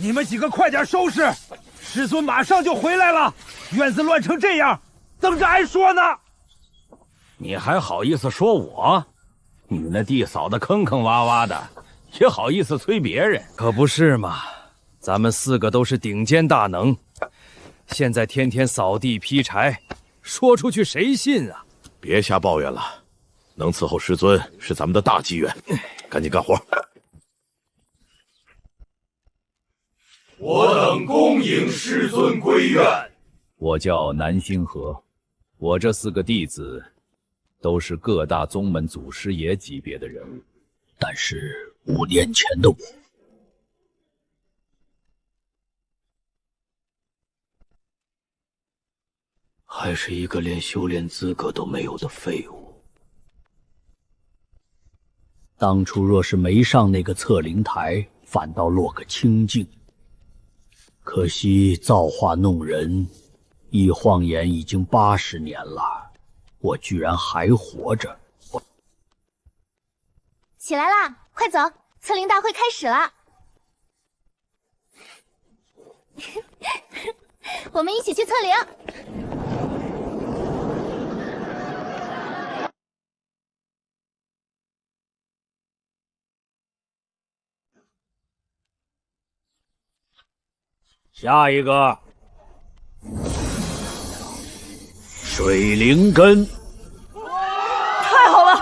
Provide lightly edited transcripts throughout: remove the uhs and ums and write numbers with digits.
你们几个快点收拾，师尊马上就回来了。院子乱成这样，等着挨说呢。你还好意思说我？你那地扫得坑坑洼洼的，也好意思催别人？可不是嘛，咱们4个都是顶尖大能，现在天天扫地劈柴，说出去谁信啊？别瞎抱怨了，能伺候师尊是咱们的大机缘，赶紧干活。我等恭迎师尊归院。我叫南星河，我这4个弟子都是各大宗门祖师爷级别的人物，但是5年前的我，还是一个连修炼资格都没有的废物。当初若是没上那个测灵台，反倒落个清净。可惜造化弄人，一晃眼已经80年了，我居然还活着。起来啦，快走，测灵大会开始了。我们一起去测灵。下一个，水灵根。太好了，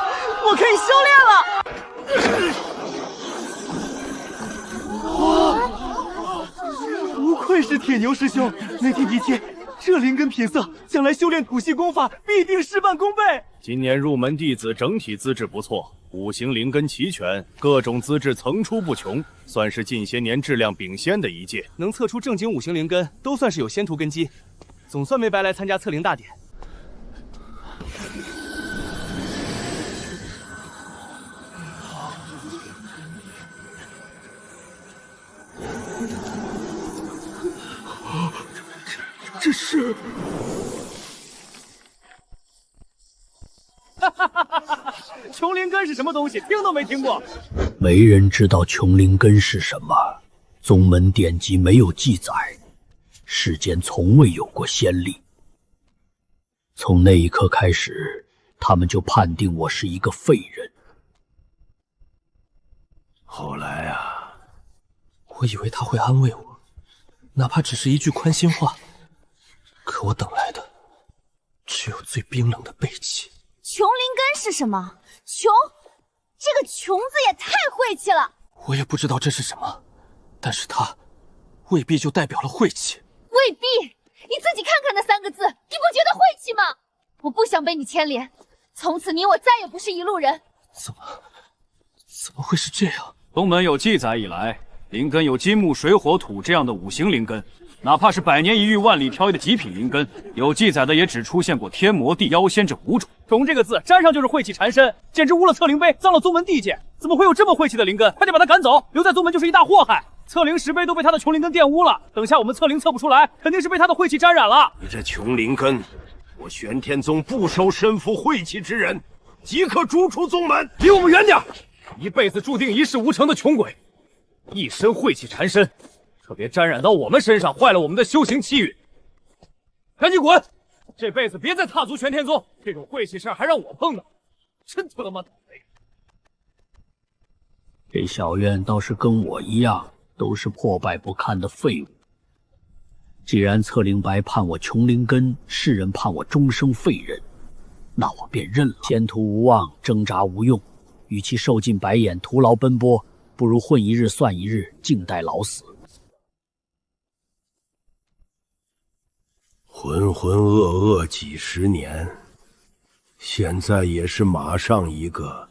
我可以修炼了！不愧是铁牛师兄，没听一切，这灵根品色，将来修炼土系功法必定事半功倍。今年入门弟子整体资质不错，5行灵根齐全，各种资质层出不穷，算是近些年质量领先的一届。能测出正经5行灵根，都算是有先途根基，总算没白来参加测灵大典。这是……琼灵根是什么东西？听都没听过。没人知道琼灵根是什么，宗门典籍没有记载，世间从未有过先例。从那一刻开始，他们就判定我是一个废人。后来啊，我以为他会安慰我，哪怕只是一句宽心话，可我等来的只有最冰冷的背弃。琼灵根是什么？琼，这个琼字也太晦气了。我也不知道这是什么，但是它未必就代表了晦气。未必，你自己看看那3个字，你不觉得晦气吗？我不想被你牵连，从此你我再也不是一路人。怎么会是这样？宗门有记载以来，灵根有金木水火土这样的5行灵根，哪怕是100年一遇万里挑一的极品灵根，有记载的也只出现过天魔地妖仙这5种。虫这个字沾上就是晦气缠身，简直污了测灵碑，脏了宗门地界。怎么会有这么晦气的灵根？快点把他赶走，留在宗门就是一大祸害。测灵石碑都被他的琼灵根玷污了，等下我们测灵测不出来，肯定是被他的晦气沾染了。你这琼灵根，我玄天宗不收身负晦气之人，即刻逐出宗门。离我们远点！一辈子注定一事无成的穷鬼，一身晦气缠身，可别沾染到我们身上，坏了我们的修行气运。赶紧滚！这辈子别再踏足玄天宗，这种晦气事还让我碰到，真他妈倒霉！这小院倒是跟我一样，都是破败不堪的废物。既然测灵白判我琼灵根，世人判我终生废人，那我便认了。前途无望，挣扎无用，与其受尽白眼，徒劳奔波，不如混一日算一日，静待老死。浑浑噩噩几十年，现在也是马上一个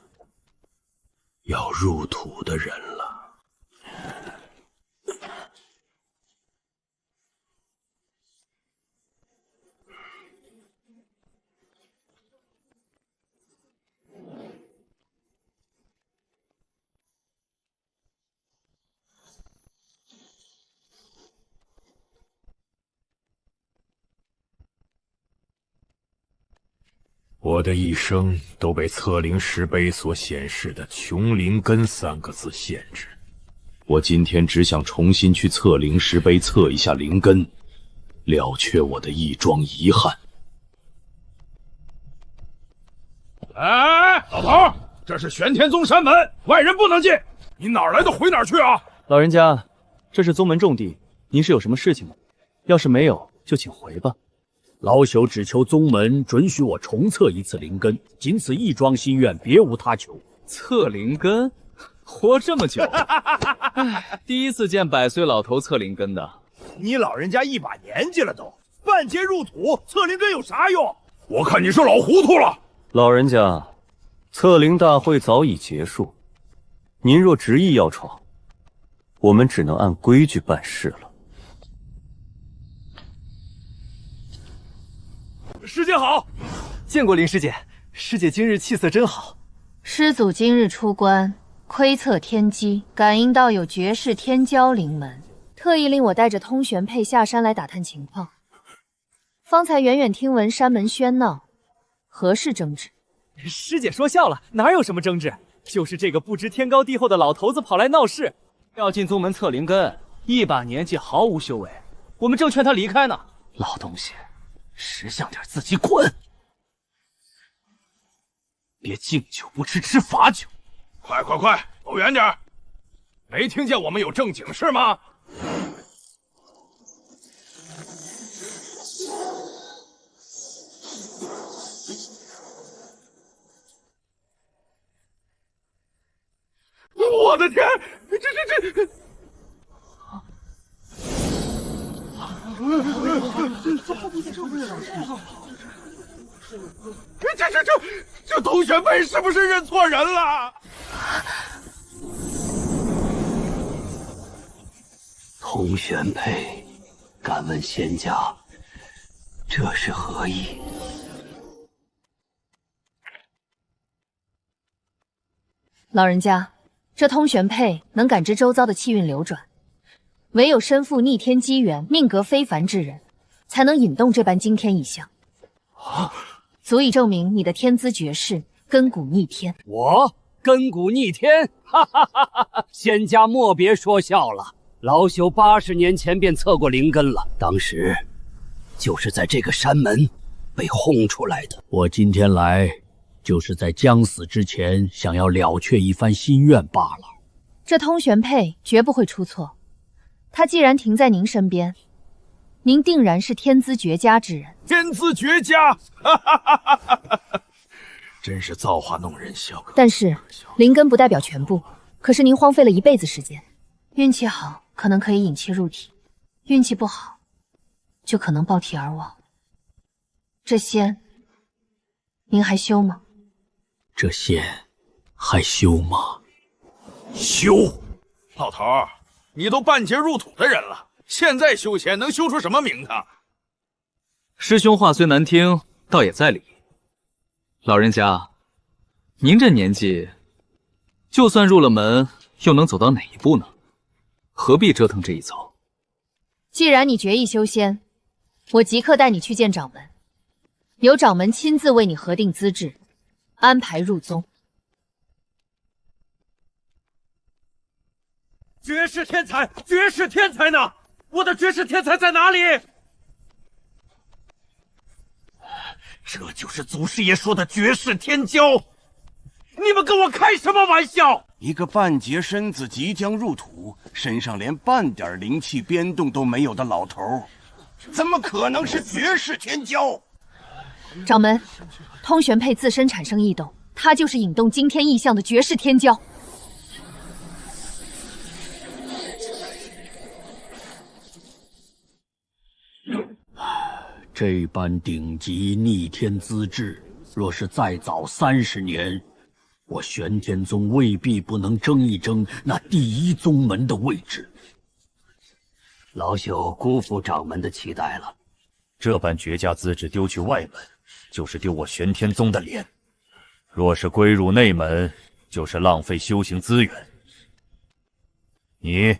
要入土的人了。我的一生都被测灵石碑所显示的琼灵根3个字限制，我今天只想重新去测灵石碑测一下灵根，了却我的一桩遗憾。哎，老头，这是玄天宗山门，外人不能进。你哪儿来的回哪儿去啊？老人家，这是宗门重地，您是有什么事情吗？要是没有，就请回吧。老朽只求宗门准许我重测一次灵根，仅此一桩心愿，别无他求。测灵根，活这么久，第一次见100岁老头测灵根的。你老人家一把年纪了都，半截入土测灵根有啥用？我看你是老糊涂了。老人家，测灵大会早已结束，您若执意要闯，我们只能按规矩办事了。师姐好，见过林师姐。师姐今日气色真好。师祖今日出关，窥测天机，感应到有绝世天骄临门，特意令我带着通玄佩下山来打探情况。方才远远听闻山门喧闹，何事争执？师姐说笑了，哪有什么争执？就是这个不知天高地厚的老头子跑来闹事，要进宗门测灵根，一把年纪毫无修为，我们正劝他离开呢。老东西，识相点，自己滚！别敬酒不吃吃罚酒。快，走远点！没听见我们有正经事吗？我的天，这！这通玄佩是不是认错人了？通玄佩，敢问仙家，这是何意？老人家，这通玄佩能感知周遭的气运流转，唯有身负逆天机缘、命格非凡之人，才能引动这般惊天异象，足以证明你的天资绝世，根骨逆天。我根骨逆天？哈哈哈哈！仙家莫别说笑了，老朽80年前便测过灵根了，当时就是在这个山门被轰出来的。我今天来，就是在将死之前想要了却一番心愿罢了。这通玄佩绝不会出错，他既然停在您身边，您定然是天资绝佳之人。天资绝佳，哈哈哈！真是造化弄人，小哥。但是灵根不代表全部，可是您荒废了一辈子时间，运气好可能可以引气入体，运气不好就可能爆体而亡。这仙您还修吗？这仙还修吗？修！老头儿，你都半截入土的人了，现在修仙能修出什么名堂？师兄话虽难听，倒也在理。老人家，您这年纪，就算入了门，又能走到哪一步呢？何必折腾这一遭？既然你决意修仙，我即刻带你去见掌门，由掌门亲自为你核定资质，安排入宗。绝世天才，绝世天才呢？我的绝世天才在哪里？这就是祖师爷说的绝世天骄！你们跟我开什么玩笑？一个半截身子即将入土，身上连半点灵气变动都没有的老头，怎么可能是绝世天骄？掌门，通玄佩自身产生异动，他就是引动惊天异象的绝世天骄。这般顶级逆天资质，若是再早30年，我玄天宗未必不能争一争那第一宗门的位置。老朽辜负掌门的期待了。这般绝佳资质丢去外门，就是丢我玄天宗的脸；若是归入内门，就是浪费修行资源。你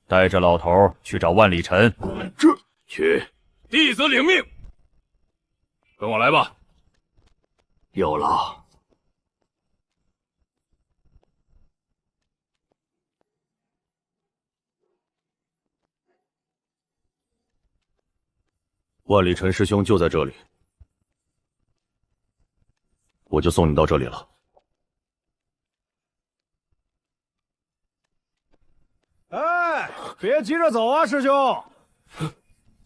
带着老头去找万里尘。去。弟子领命，跟我来吧。有了。万里尘师兄就在这里，我就送你到这里了。哎，别急着走啊，师兄，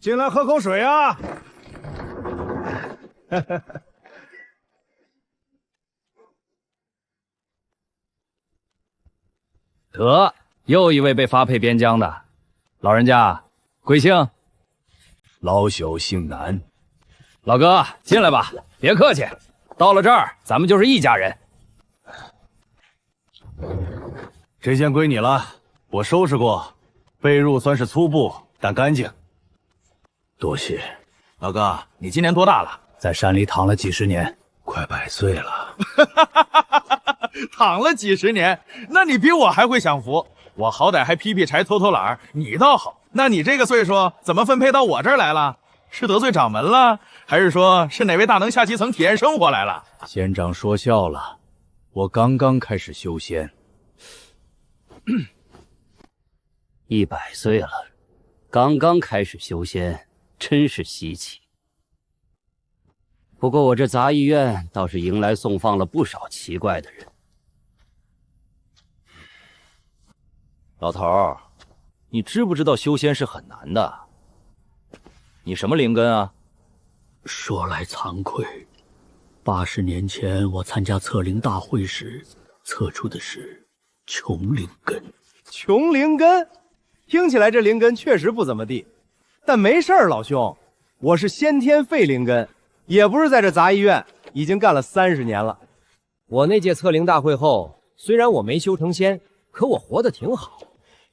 进来喝口水啊。得，又一位被发配边疆的老人家，贵姓？老朽姓南。老哥，进来吧，别客气。到了这儿，咱们就是一家人。这件归你了，我收拾过，被褥算是粗布，但干净。多谢。老哥，你今年多大了？在山里躺了几十年，快100岁了。躺了几十年，那你比我还会享福。我好歹还劈柴偷懒儿，你倒好。那你这个岁数，怎么分配到我这儿来了？是得罪掌门了，还是说是哪位大能下基层体验生活来了？仙长说笑了，我刚刚开始修仙。100岁了，刚刚开始修仙，真是稀奇。不过我这杂役院倒是迎来送放了不少奇怪的人。老头儿，你知不知道修仙是很难的？你什么灵根啊？说来惭愧，80年前我参加测灵大会时，测出的是穷灵根。穷灵根，听起来这灵根确实不怎么地，但没事儿，老兄，我是先天废灵根，也不是在这杂役院，已经干了30年了。我那届测灵大会后，虽然我没修成仙，可我活得挺好，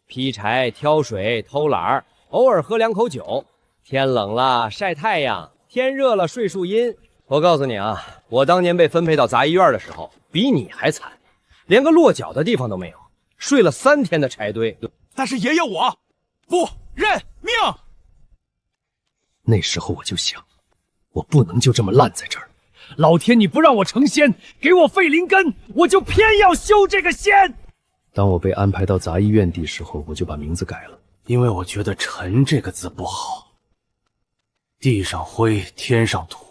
劈柴、挑水、偷懒儿，偶尔喝2口酒。天冷了晒太阳，天热了睡树荫。我告诉你啊，我当年被分配到杂役院的时候，比你还惨，连个落脚的地方都没有，睡了3天的柴堆。但是爷爷我不认命。那时候我就想，我不能就这么烂在这儿。老天，你不让我成仙，给我废灵根，我就偏要修这个仙。当我被安排到杂役院地时候，我就把名字改了，因为我觉得尘这个字不好。地上灰，天上土，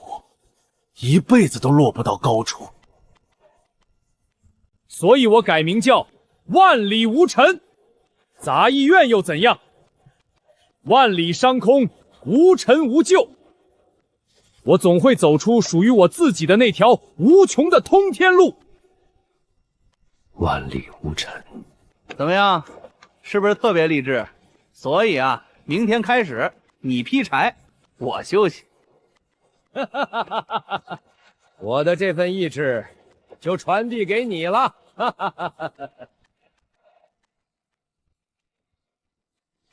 一辈子都落不到高处。所以我改名叫万里无尘。杂役院又怎样？万里商空，无尘无咎。我总会走出属于我自己的那条无穷的通天路。万里无尘，怎么样？是不是特别励志？所以啊，明天开始你劈柴，我休息。我的这份意志就传递给你了。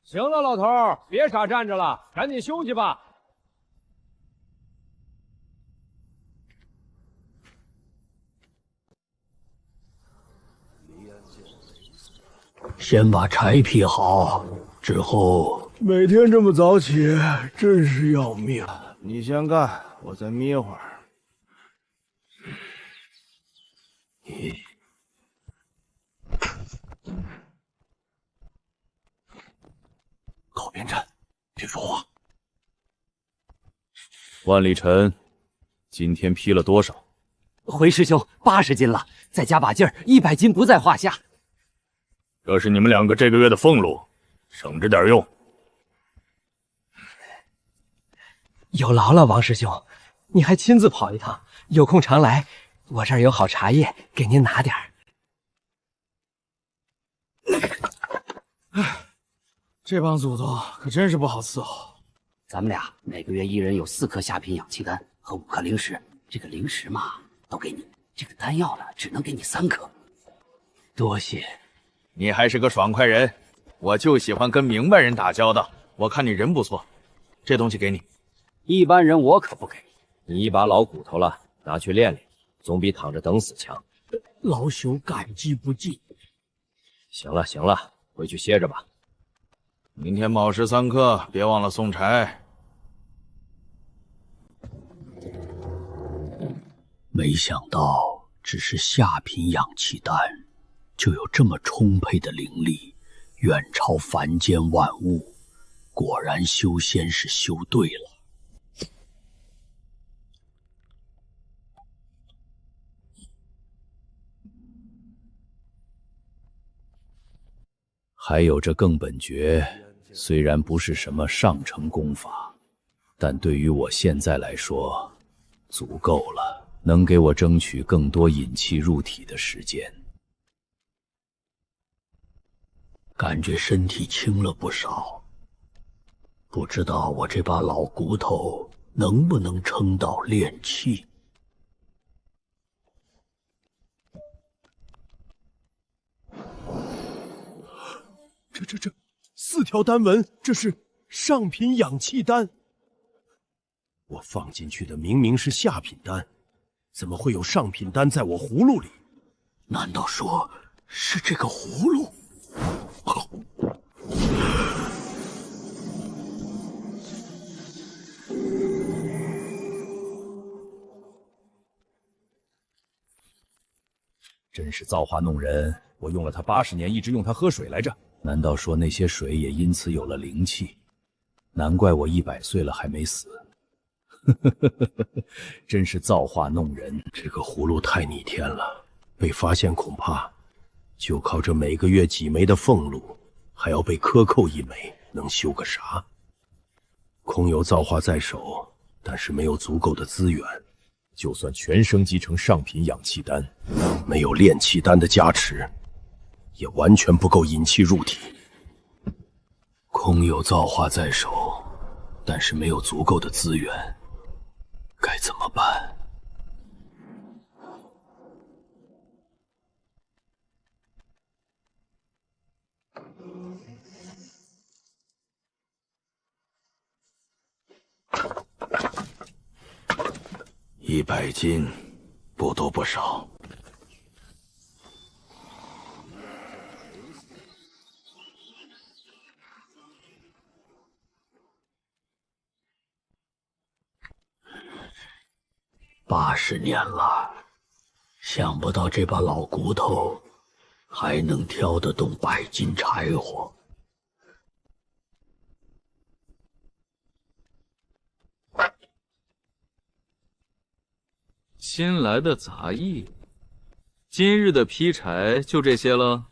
行了，老头儿，别傻站着了，赶紧休息吧。先把柴劈好，之后每天这么早起，真是要命。你先干，我再眯会儿。靠边站，别说话。万里尘，今天劈了多少？回师兄，80斤了，再加把劲儿，100斤不在话下。这是你们2个这个月的俸禄，省着点用。有劳了，王师兄，你还亲自跑一趟，有空常来，我这儿有好茶叶，给您拿点儿。这帮祖宗可真是不好伺候。咱们俩每个月1人有4颗下品养气丹和5颗灵石，这个灵石嘛都给你，这个丹药呢只能给你3颗。多谢。你还是个爽快人，我就喜欢跟明白人打交道。我看你人不错，这东西给你。一般人我可不给，你一把老骨头了，拿去练练，总比躺着等死强。老朽感激不尽。行了行了，回去歇着吧。明天卯时3刻，别忘了送柴。没想到只是下品养气丹，就有这么充沛的灵力，远超凡间万物。果然修仙是修对了。还有这更本诀，虽然不是什么上乘功法，但对于我现在来说，足够了，能给我争取更多引气入体的时间。感觉身体轻了不少，不知道我这把老骨头能不能撑到炼气。这4条丹纹，这是上品养气丹。我放进去的明明是下品丹，怎么会有上品丹在我葫芦里？难道说是这个葫芦？真是造化弄人！我用了它80年，一直用它喝水来着。难道说那些水也因此有了灵气？难怪我100岁了还没死。真是造化弄人！这个葫芦太逆天了，被发现恐怕就靠这每个月几枚的俸禄，还要被克扣1枚，能修个啥？空有造化在手，但是没有足够的资源。就算全升级成上品养气丹，没有炼气丹的加持，也完全不够引气入体。空有造化在手，但是没有足够的资源，该怎么办？100斤，不多不少。80年了，想不到这把老骨头还能挑得动100斤柴火。新来的杂役，今日的劈柴就这些了。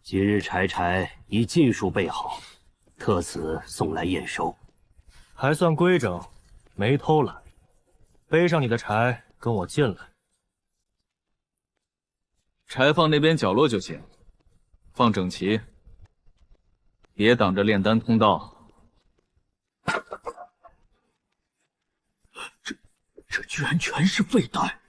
今日柴已尽数备好，特此送来验收。还算规整，没偷懒。背上你的柴，跟我进来。柴放那边角落就行，放整齐，别挡着炼丹通道。这居然全是废丹！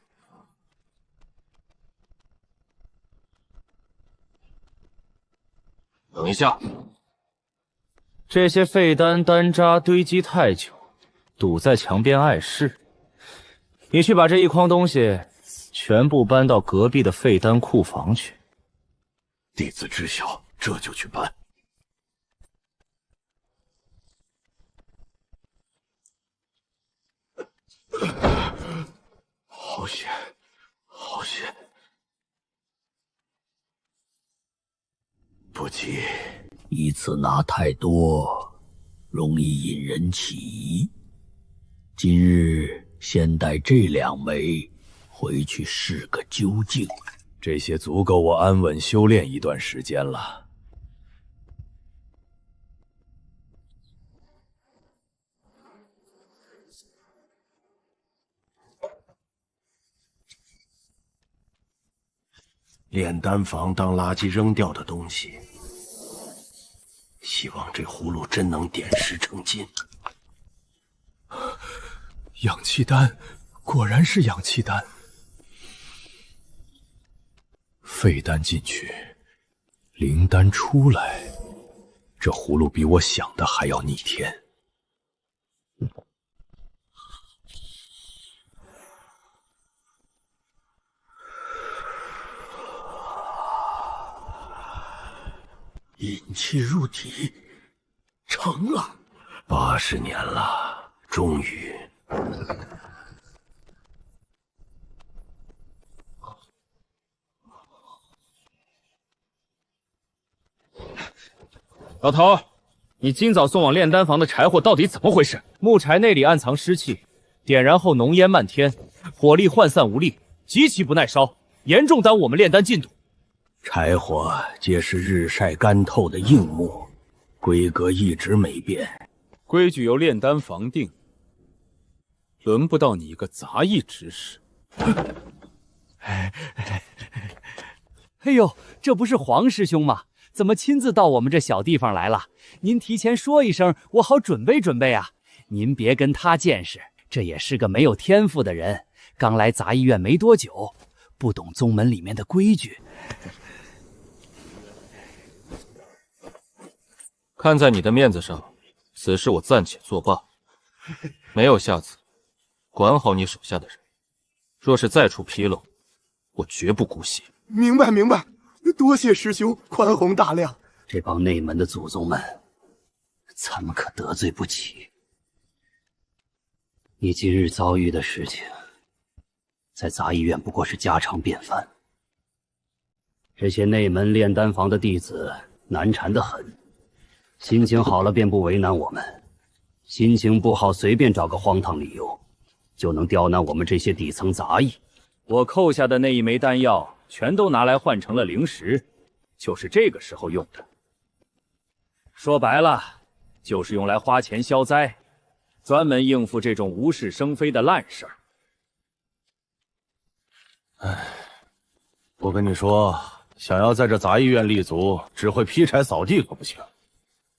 等一下，这些废丹丹渣堆积太久，堵在墙边碍事。你去把这一筐东西全部搬到隔壁的废丹库房去。弟子知晓，这就去搬。好险，好险！不急，一次拿太多，容易引人起疑。今日先带这2枚回去试个究竟。这些足够我安稳修炼一段时间了。炼丹房当垃圾扔掉的东西，希望这葫芦真能点石成金。氧气丹，果然是氧气丹。废丹进去，灵丹出来，这葫芦比我想的还要逆天。引气入体，成了。80年了，终于。老头，你今早送往炼丹房的柴火到底怎么回事？木柴内里暗藏湿气，点燃后浓烟漫天，火力涣散无力，极其不耐烧，严重耽误我们炼丹进度。柴火皆是日晒干透的硬木，规格一直没变。规矩由炼丹房定，轮不到你一个杂役指使。哎呦，这不是黄师兄吗？怎么亲自到我们这小地方来了？您提前说一声，我好准备准备啊。您别跟他见识，这也是个没有天赋的人，刚来杂役院没多久，不懂宗门里面的规矩。看在你的面子上，此事我暂且作罢。没有下次，管好你手下的人。若是再出纰漏，我绝不姑息。明白明白，多谢师兄宽宏大量。这帮内门的祖宗们，咱们可得罪不起。你今日遭遇的事情，在杂役院不过是家常便饭。这些内门炼丹房的弟子难缠得很，心情好了便不为难我们，心情不好随便找个荒唐理由，就能刁难我们这些底层杂役。我扣下的那一枚丹药，全都拿来换成了灵石，就是这个时候用的。说白了，就是用来花钱消灾，专门应付这种无事生非的烂事儿。唉，我跟你说，想要在这杂役院立足，只会劈柴扫地可不行。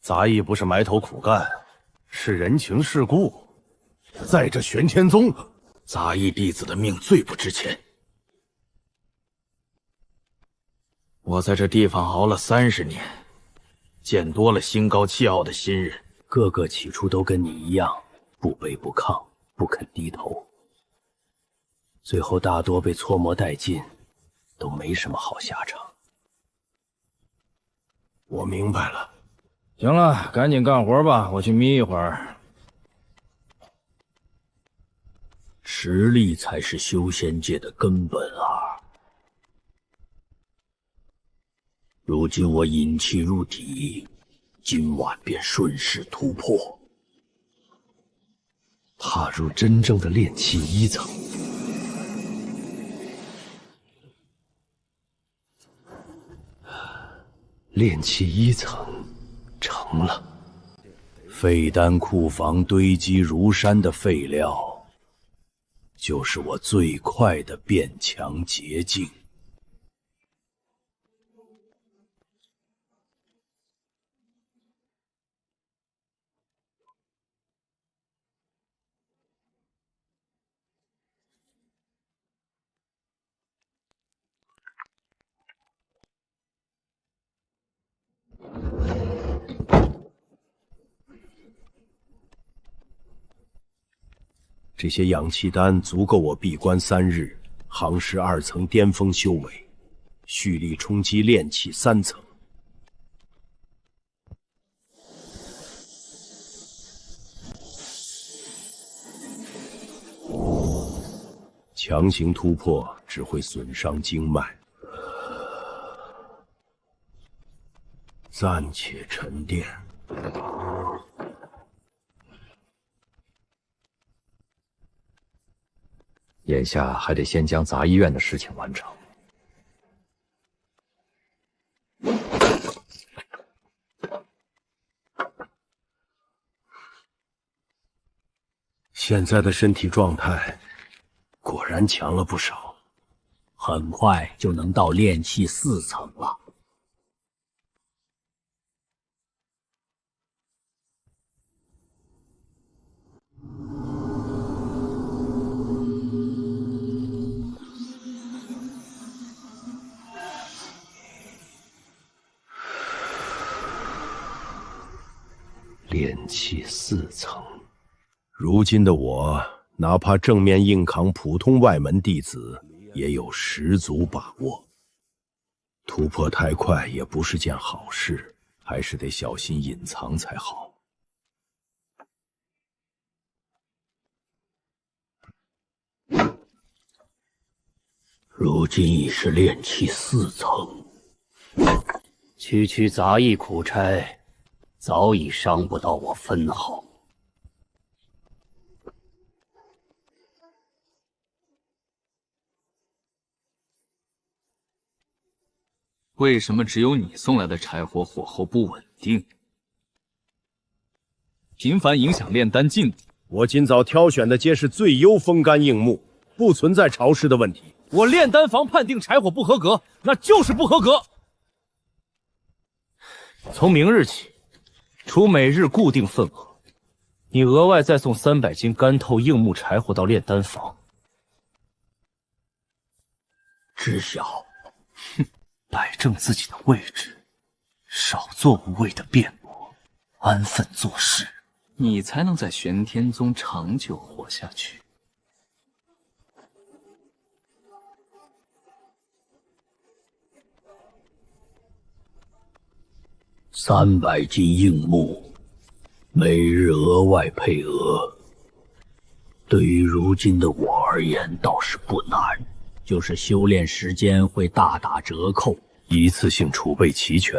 杂役不是埋头苦干，是人情世故。在这玄天宗，杂役弟子的命最不值钱。我在这地方熬了30年，见多了心高气傲的新人，个个起初都跟你一样，不卑不亢，不肯低头，最后大多被搓磨殆尽，都没什么好下场。我明白了。行了，赶紧干活吧，我去眯一会儿。实力才是修仙界的根本啊！如今我引气入体，今晚便顺势突破，踏入真正的炼气1层。炼气1层成了。废丹库房堆积如山的废料，就是我最快的变强捷径。这些养气丹足够我闭关3日，行尸2层巅峰修为，蓄力冲击炼气3层。强行突破只会损伤经脉，暂且沉淀。眼下还得先将杂医院的事情完成。现在的身体状态果然强了不少，很快就能到炼气4层了。炼气4层，如今的我，哪怕正面硬扛普通外门弟子，也有十足把握。突破太快也不是件好事，还是得小心隐藏才好。如今已是炼气4层，区杂役苦差，早已伤不到我分毫。为什么只有你送来的柴火火候不稳定，频繁影响炼丹进度？我今早挑选的皆是最优风干硬木，不存在潮湿的问题。我炼丹房判定柴火不合格，那就是不合格。从明日起，除每日固定份额，你额外再送300斤干透硬木柴火到炼丹房。知晓。摆正自己的位置，少做无谓的辩驳，安分做事，你才能在玄天宗长久活下去。300斤硬木，每日额外配额。对于如今的我而言，倒是不难。就是修炼时间会大打折扣，一次性储备齐全，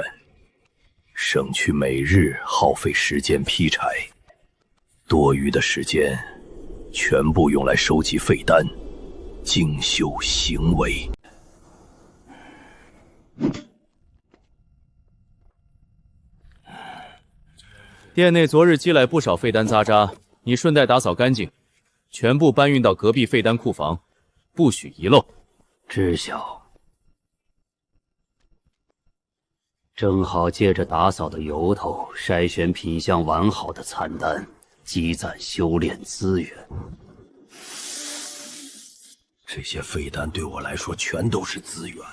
省去每日耗费时间劈柴，多余的时间全部用来收集废丹，精修行为。店内昨日积来不少废丹渣渣，你顺带打扫干净，全部搬运到隔壁废丹库房，不许遗漏。知晓。正好借着打扫的由头，筛选品相完好的残丹，积攒修炼资源。这些废丹对我来说全都是资源。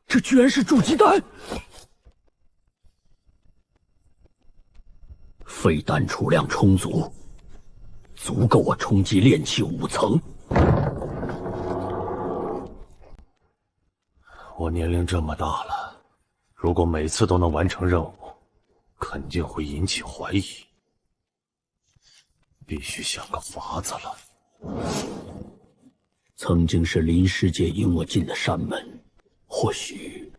这居然是筑基丹！废丹储量充足。足够我冲击炼气5层。我年龄这么大了，如果每次都能完成任务，肯定会引起怀疑。必须想个法子了。曾经是林世界引我进的山门，或许，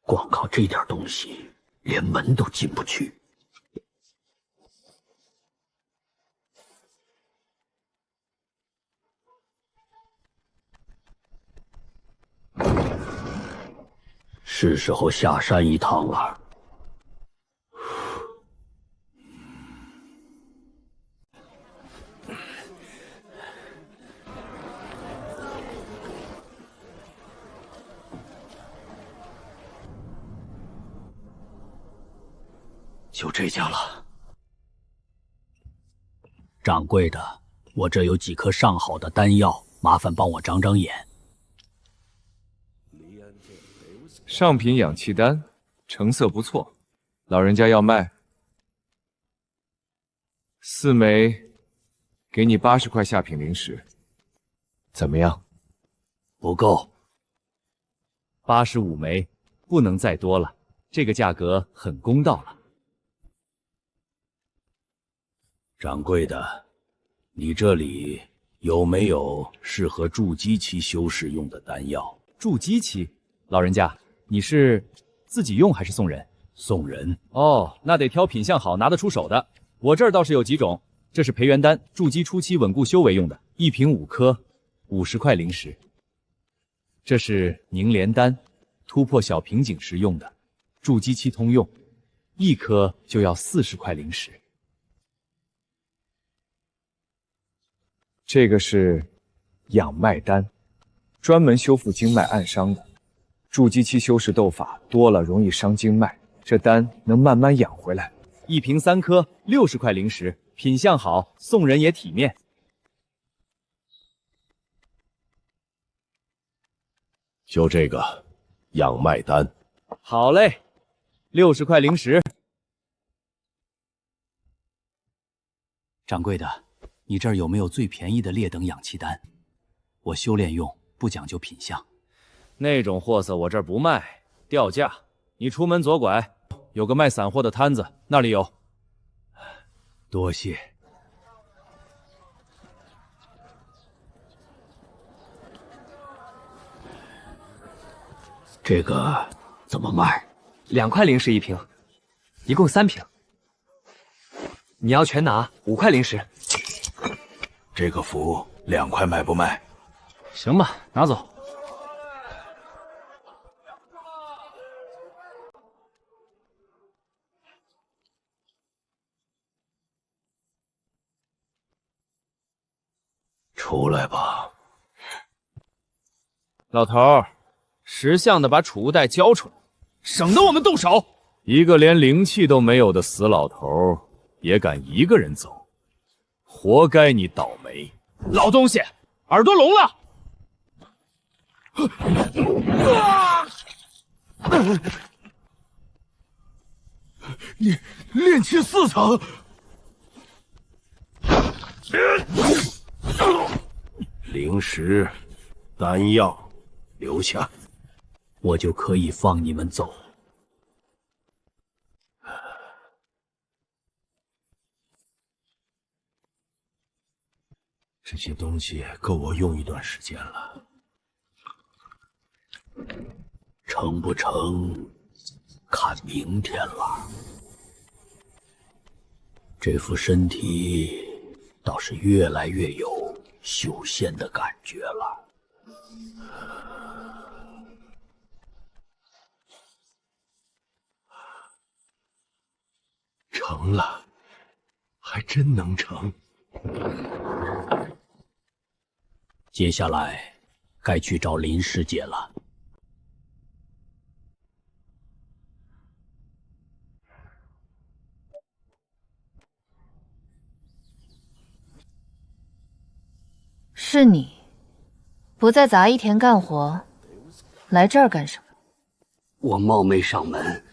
光靠这点东西，连门都进不去。是时候下山一趟了。就这家了。掌柜的，我这有几颗上好的丹药，麻烦帮我长长眼。上品养气丹，成色不错，老人家要卖，4枚，给你80块下品灵石，怎么样？不够，85枚，不能再多了，这个价格很公道了。掌柜的，你这里有没有适合筑基期修士用的丹药？筑基期，老人家，你是自己用还是送人？送人。哦，那得挑品相好、拿得出手的。我这儿倒是有几种，这是培元丹，筑基初期稳固修为用的，1瓶5颗，50块灵石。这是凝莲丹，突破小瓶颈时用的，筑基期通用，1颗就要40块灵石。这个是养脉丹，专门修复经脉暗伤的。筑基期修士斗法多了容易伤经脉，这丹能慢慢养回来。1瓶3颗，60块灵石，品相好，送人也体面。就这个养脉丹。好嘞，60块灵石。掌柜的，你这儿有没有最便宜的劣等养气丹？我修炼用，不讲究品相。那种货色我这儿不卖，掉价。你出门左拐，有个卖散货的摊子，那里有。多谢。这个怎么卖？ 2块灵石1瓶。一共3瓶。你要全拿，5块零食。这个符2块卖不卖？行吧，拿走。出来吧，老头儿，识相的把储物袋交出来，省得我们动手。一个连灵气都没有的死老头也敢一个人走，活该你倒霉！老东西，耳朵聋了！你炼气4层。灵石、丹药留下，我就可以放你们走。这些东西够我用一段时间了，成不成，看明天了。这副身体倒是越来越有修仙的感觉了。成了，还真能成。接下来该去找林师姐了。是你，不在杂役田干活，来这儿干什么？我冒昧上门，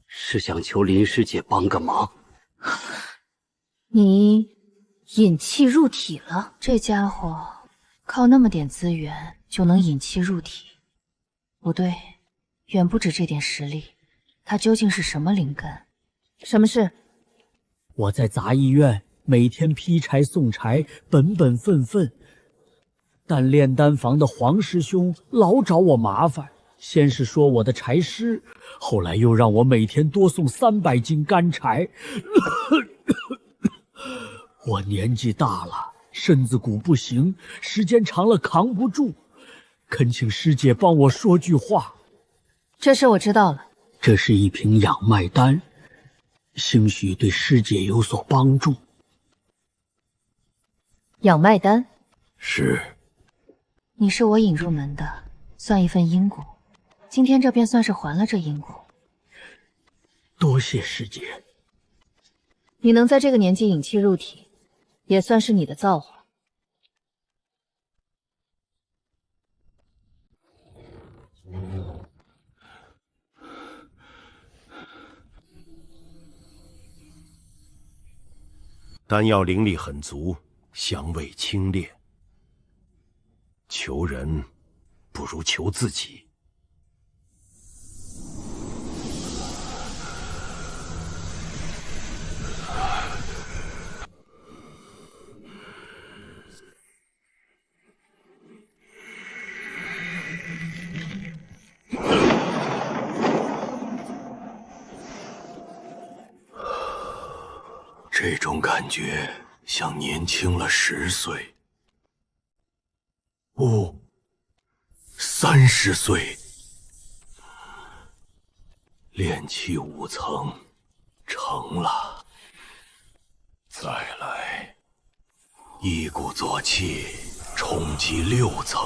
是想求林师姐帮个忙。你引气入体了？这家伙靠那么点资源就能引气入体？不对，远不止这点实力。他究竟是什么灵根？什么事？我在杂役院每天劈柴送柴，本本分分，但炼丹房的黄师兄老找我麻烦，先是说我的柴湿，后来又让我每天多送300斤干柴。我年纪大了，身子骨不行，时间长了扛不住，恳请师姐帮我说句话。这事我知道了。这是一瓶养脉丹，兴许对师姐有所帮助。养脉丹？是。你是我引入门的，算一份因果。今天这便算是还了这因果。多谢师姐。你能在这个年纪引气入体，也算是你的造化。丹药灵力很足，香味清冽。求人不如求自己。这种感觉像年轻了10岁，不，30岁。炼气5层，成了。再来，一鼓作气，冲击6层。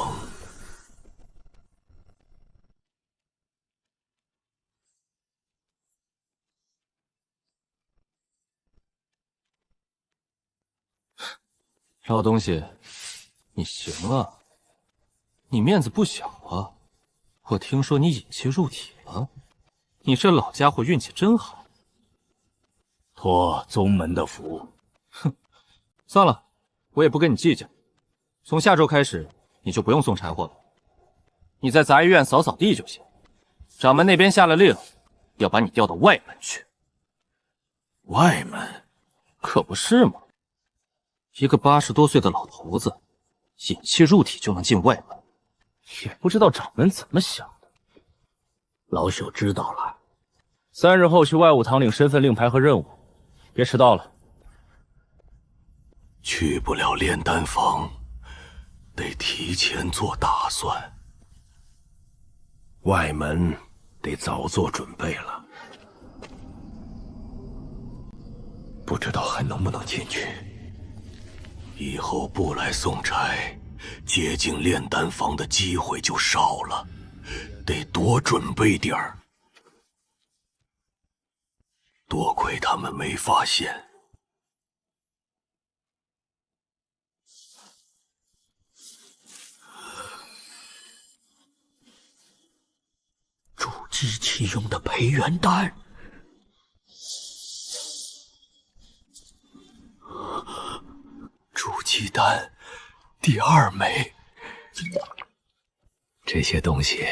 老东西，你行啊，你面子不小啊！我听说你引气入体了，你这老家伙运气真好。托宗门的福。哼，算了，我也不跟你计较。从下周开始，你就不用送柴火了，你在杂役院扫扫地就行。掌门那边下了令，要把你调到外门去。外门？可不是嘛！一个80多岁的老头子，引气入体就能进外门，也不知道掌门怎么想的。老朽知道了， 3日后去外务堂领身份令牌和任务，别迟到了。去不了炼丹房，得提前做打算。外门得早做准备了。不知道还能不能进去。以后不来送差，接近炼丹房的机会就少了，得多准备点儿。多亏他们没发现。筑基期用的培元丹，筑基丹第2枚，这些东西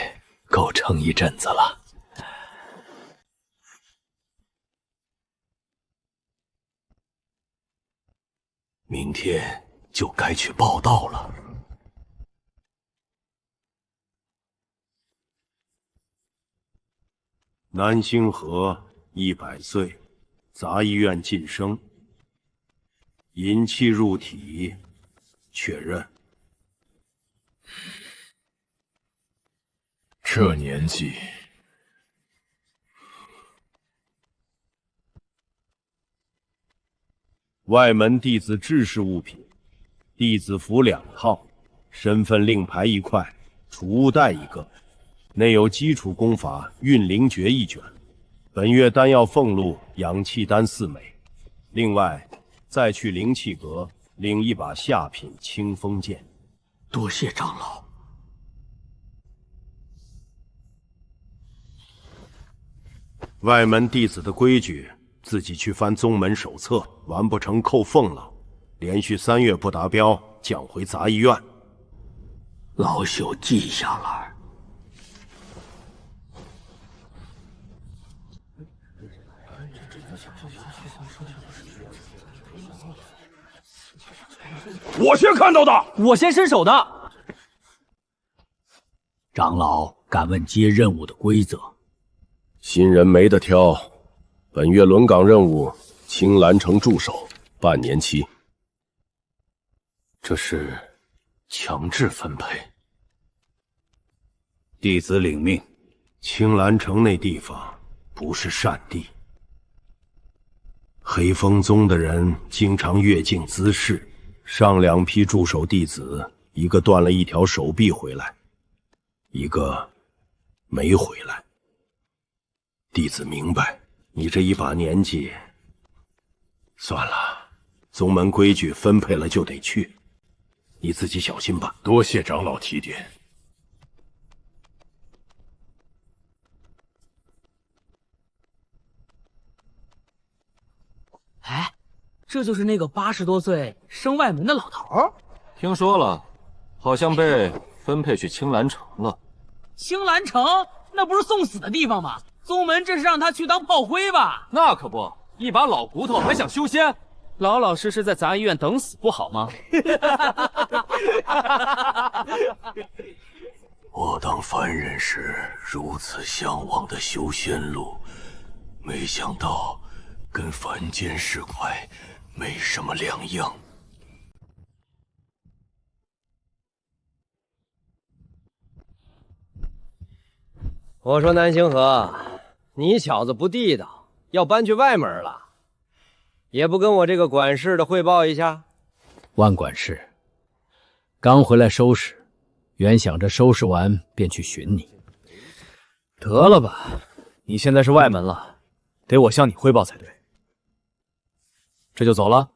够撑一阵子了。明天就该去报道了。南星河100岁，杂医院晋升，引气入体，确认。这年纪，外门弟子制式物品：弟子服2套，身份令牌1块，储物袋1个。内有基础功法运灵诀1卷，本月丹药俸禄养气丹4枚，另外再去灵气阁领1把下品清风剑。多谢长老。外门弟子的规矩，自己去翻宗门手册，完不成扣俸了。连续3月不达标，降回杂医院。老朽记下来。我先看到的，我先伸手的。长老，敢问接任务的规则？新人没得挑，本月轮岗任务，青兰城驻守，半年期。这是强制分配。弟子领命。青兰城那地方不是善地，黑风宗的人经常越境滋事。上2批驻守弟子，一个断了1条手臂回来，一个没回来。弟子明白，你这一把年纪，算了，宗门规矩分配了就得去，你自己小心吧。多谢长老提点。哎，这就是那个80多岁升外门的老头儿。听说了，好像被分配去青兰城了。青兰城那不是送死的地方吗？宗门这是让他去当炮灰吧？那可不，一把老骨头还想修仙，老老实实在杂医院等死不好吗？我当凡人时如此向往的修仙路，没想到跟凡间市侩没什么两样。我说南星河，你小子不地道，要搬去外门了，也不跟我这个管事的汇报一下？万管事，刚回来收拾，原想着收拾完便去寻你。得了吧，你现在是外门了，得我向你汇报才对。这就走了？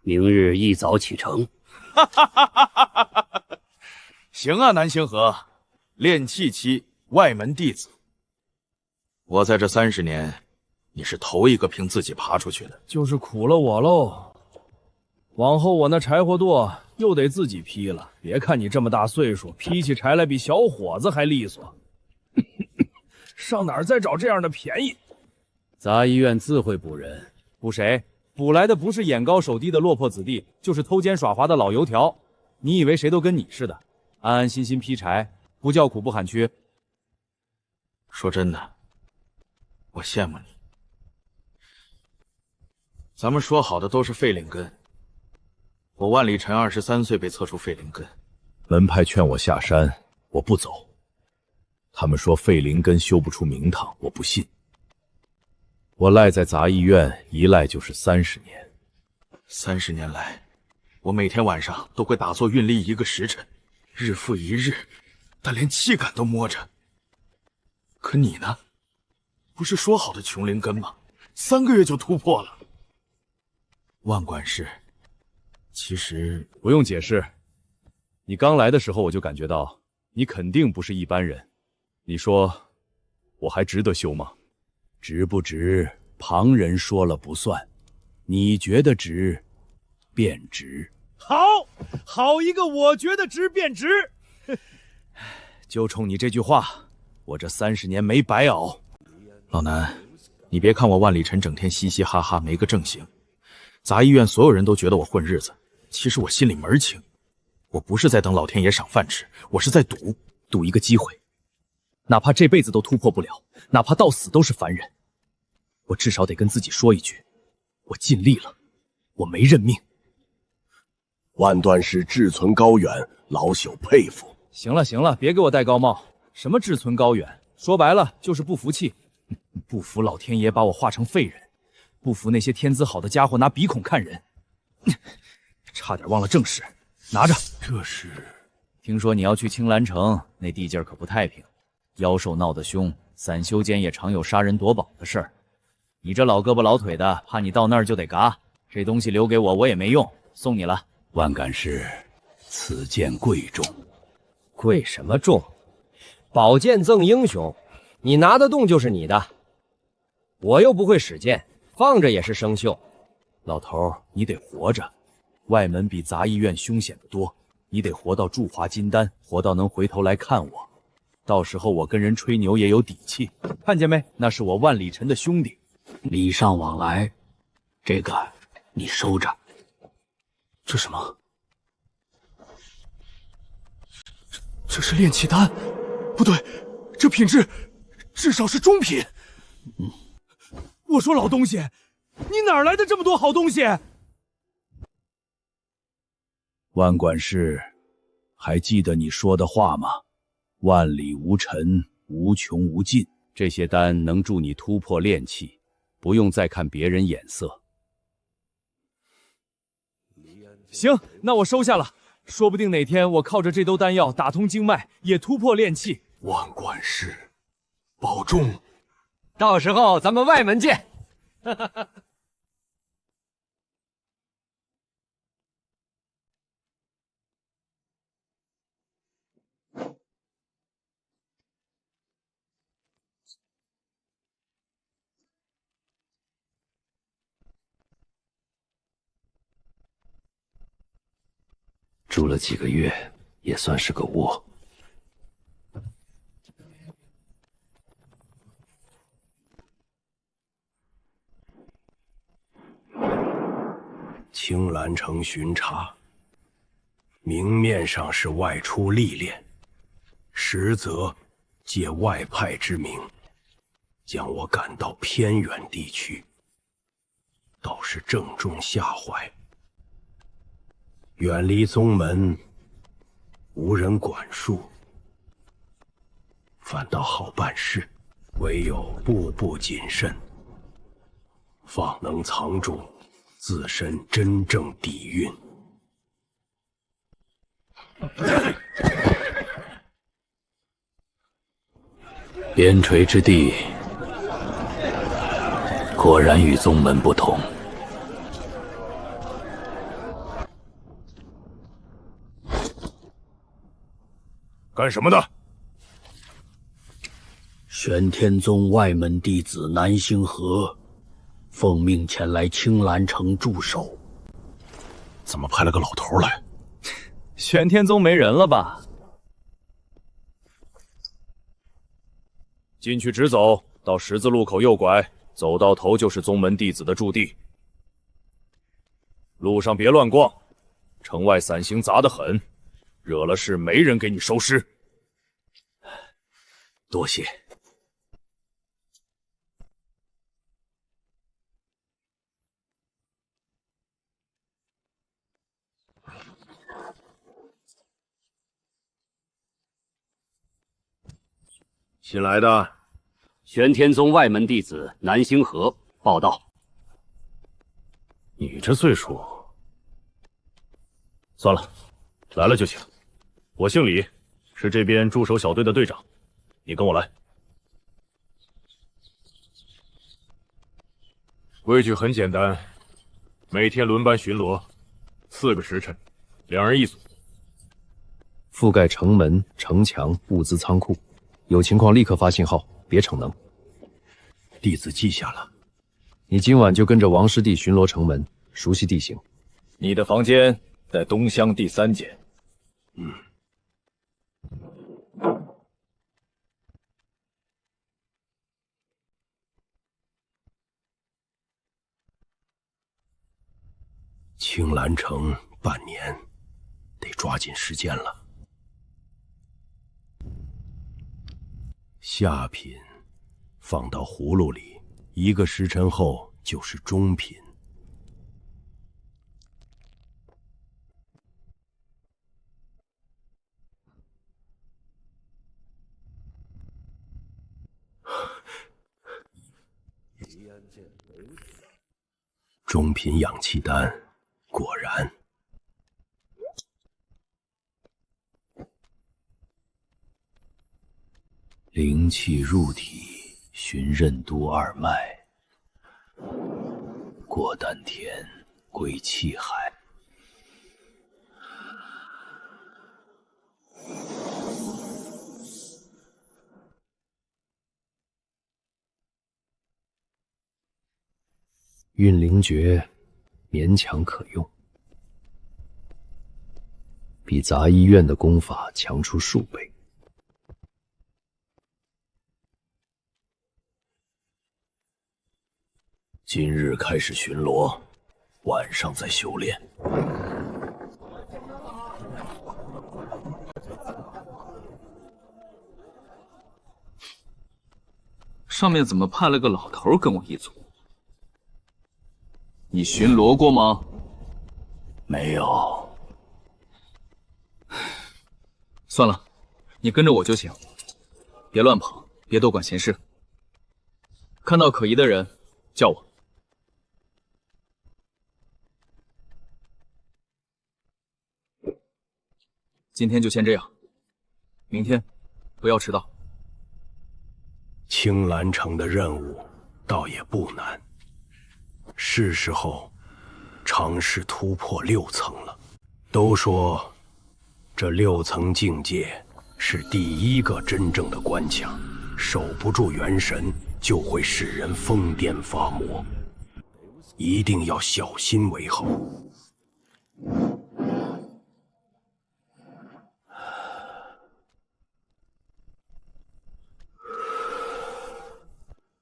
明日一早启程。行啊，南星河，炼气期外门弟子，我在这30年，你是头一个凭自己爬出去的，就是苦了我喽。往后我那柴火垛又得自己劈了。别看你这么大岁数，劈起柴来比小伙子还利索。上哪儿再找这样的便宜？杂医院自会补人，补谁？补来的不是眼高手低的落魄子弟，就是偷奸耍滑的老油条。你以为谁都跟你似的，安安心心劈柴，不叫苦不喊缺？说真的，我羡慕你。咱们说好的都是废灵根，我万里尘23岁被测出废灵根。门派劝我下山，我不走。他们说废灵根修不出名堂，我不信。我赖在杂役院，一赖就是30年。30年来，我每天晚上都会打坐运力1个时辰，日复一日，但连气感都摸着。可你呢？不是说好的琼灵根吗？3个月就突破了。万管事，其实不用解释。你刚来的时候我就感觉到，你肯定不是一般人。你说，我还值得修吗？值不值，旁人说了不算。你觉得值，便值。好一个我觉得值便值。就冲你这句话，我这30年没白熬。老南，你别看我万里尘整天嘻嘻哈哈没个正形，杂役院所有人都觉得我混日子，其实我心里门儿清。我不是在等老天爷赏饭吃，我是在赌一个机会。哪怕这辈子都突破不了，哪怕到死都是凡人，我至少得跟自己说一句，我尽力了，我没认命。万段氏志存高远，老朽佩服。行了，别给我戴高帽。什么志存高远，说白了就是不服气，不服老天爷把我化成废人，不服那些天资好的家伙拿鼻孔看人。差点忘了正事，拿着。这是……听说你要去青兰城，那地界可不太平，妖兽闹得凶，散修间也常有杀人夺宝的事儿。你这老胳膊老腿的，怕你到那儿就得嘎。这东西留给我，我也没用，送你了。万感师，此剑贵重。贵什么重？宝剑赠英雄，你拿得动就是你的。我又不会使剑，放着也是生锈。老头，你得活着。外门比杂役院凶险得多，你得活到铸华金丹，活到能回头来看我。到时候我跟人吹牛也有底气。看见没？那是我万里尘的兄弟。礼尚往来，这个你收着。这什么？这是炼气丹？不对，这品质至少是中品。我说老东西，你哪来的这么多好东西？万管事，还记得你说的话吗？万里无尘，无穷无尽。这些丹能助你突破炼气，不用再看别人眼色。行，那我收下了。说不定哪天我靠着这兜丹药打通经脉，也突破炼气。万管事，保重。到时候咱们外门见。住了几个月，也算是个窝。青兰城巡查，明面上是外出历练，实则借外派之名，将我赶到偏远地区，倒是正中下怀。远离宗门，无人管束，反倒好办事。唯有步步谨慎，方能藏住自身真正底蕴。边陲之地，果然与宗门不同。干什么的？玄天宗外门弟子南星河，奉命前来青兰城驻守。怎么派了个老头来？玄天宗没人了吧？进去直走，到十字路口右拐，走到头就是宗门弟子的驻地。路上别乱逛，城外散行杂得很，惹了事没人给你收尸。多谢。新来的，玄天宗外门弟子南星河报道。你这岁数，算了，来了就行。我姓李，是这边驻守小队的队长，你跟我来。规矩很简单，每天轮班巡逻，4个时辰，2人一组。覆盖城门、城墙、物资仓库，有情况立刻发信号，别逞能。弟子记下了。你今晚就跟着王师弟巡逻城门，熟悉地形。你的房间在东厢第3间。青兰城半年，得抓紧时间了。下品放到葫芦里，1个时辰后就是中品。中品氧气丹，果然。灵气入体，循任督2脉，过丹田，归气海。运灵诀勉强可用，比杂医院的功法强出数倍。今日开始巡逻，晚上再修炼。上面怎么派了个老头跟我一组？你巡逻过吗？没有。算了，你跟着我就行，别乱跑，别多管闲事。看到可疑的人，叫我。今天就先这样，明天不要迟到。青兰城的任务倒也不难。是时候尝试突破6层了。都说这6层境界是第1个真正的关卡，守不住元神就会使人疯癫发魔，一定要小心为好。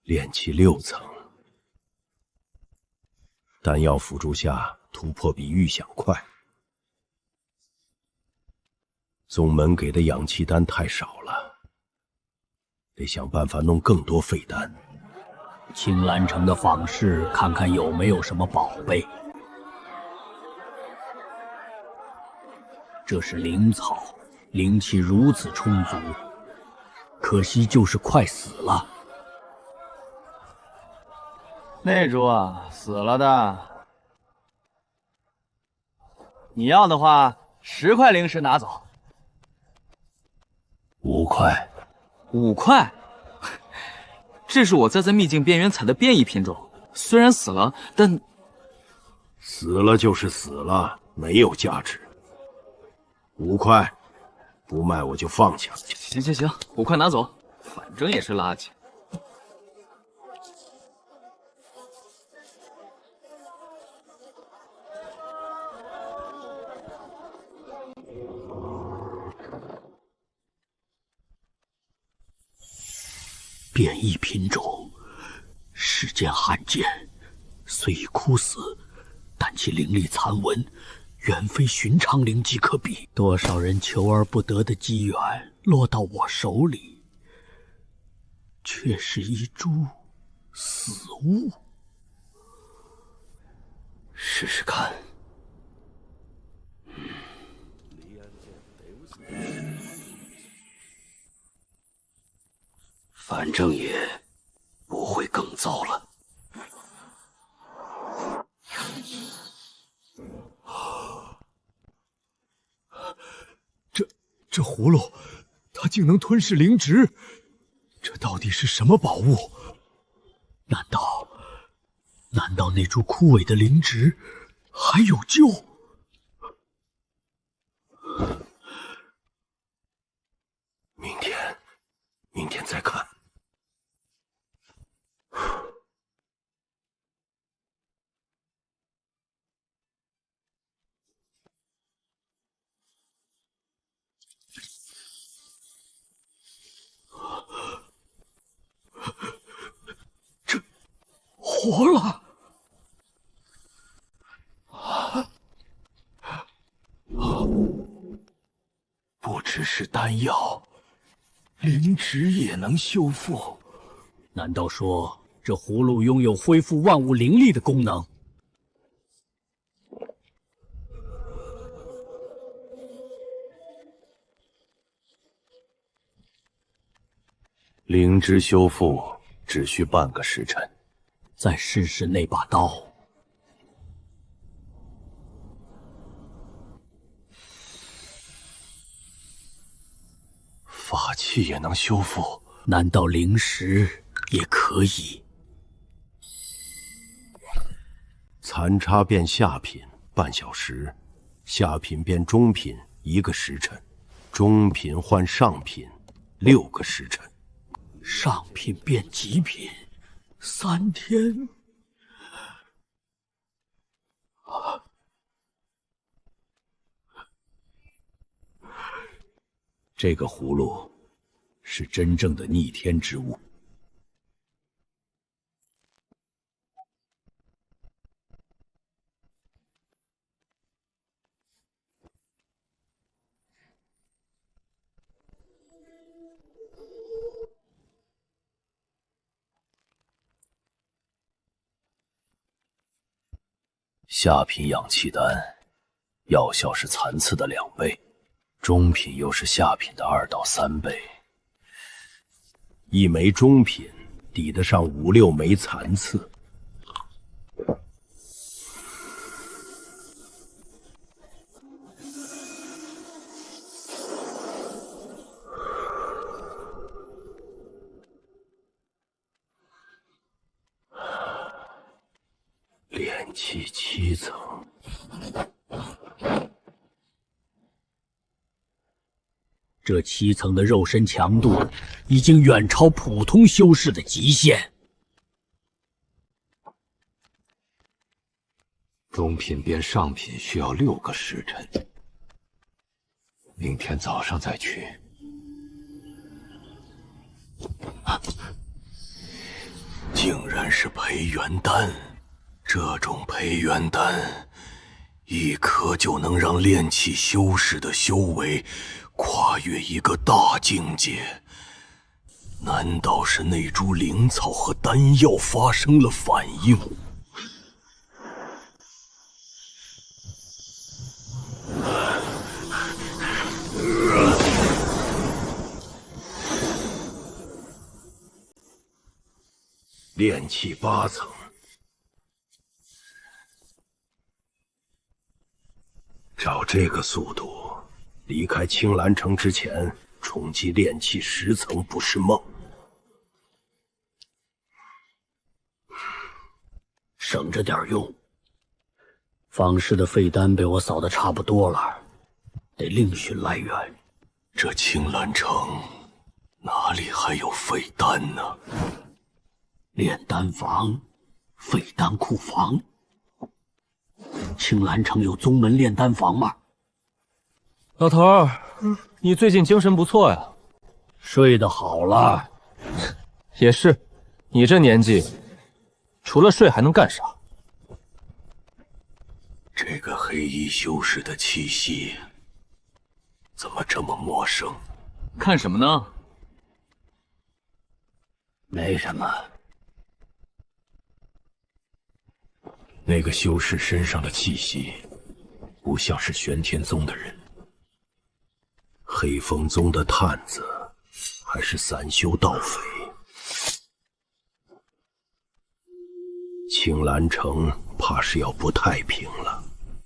练气6层。丹药辅助下，突破比预想快。宗门给的氧气丹太少了，得想办法弄更多废丹。青兰城的坊市，看看有没有什么宝贝。这是灵草，灵气如此充足，可惜就是快死了。那株啊，死了的。你要的话，10块灵石拿走。5块。5块？这是我在秘境边缘采的变异品种，虽然死了，但死了就是死了，没有价值。5块，不卖我就放下。行，5块拿走，反正也是垃圾。变异品种，世间罕见，虽已枯死，但其灵力残纹远非寻常灵迹可比。多少人求而不得的机缘落到我手里，却是一株死物。试试看。正也不会更糟了。这葫芦，它竟能吞噬灵植，这到底是什么宝物？难道那株枯萎的灵植还有救？明天再看。这活了！不只是丹药，灵植也能修复。难道说这葫芦拥有恢复万物灵力的功能？灵芝修复只需半个时辰。再试试那把刀。法器也能修复？难道灵石也可以？残差变下品半小时，下品变中品1个时辰，中品换上品6个时辰，上品变极品3天。这个葫芦是真正的逆天之物。下品养气丹，药效是残次的2倍。中品又是下品的2到3倍，1枚中品抵得上5、6枚残次。炼气7层。这7层的肉身强度已经远超普通修士的极限。中品变上品需要6个时辰，明天早上再去。竟然是培元丹，这种培元丹，1颗就能让炼气修士的修为跨越一个大境界。难道是那株灵草和丹药发生了反应？炼气8层，照这个速度，离开青兰城之前，冲击炼气10层不是梦。省着点用。方氏的废丹被我扫得差不多了，得另寻来源。这青兰城哪里还有废丹呢？炼丹房、废丹库房。青兰城有宗门炼丹房吗？老头儿，你最近精神不错呀，睡得好了。也是，你这年纪，除了睡还能干啥？这个黑衣修士的气息，怎么这么陌生？看什么呢？没什么。那个修士身上的气息，不像是玄天宗的人。黑风宗的探子，还是散修盗匪？青兰城怕是要不太平了。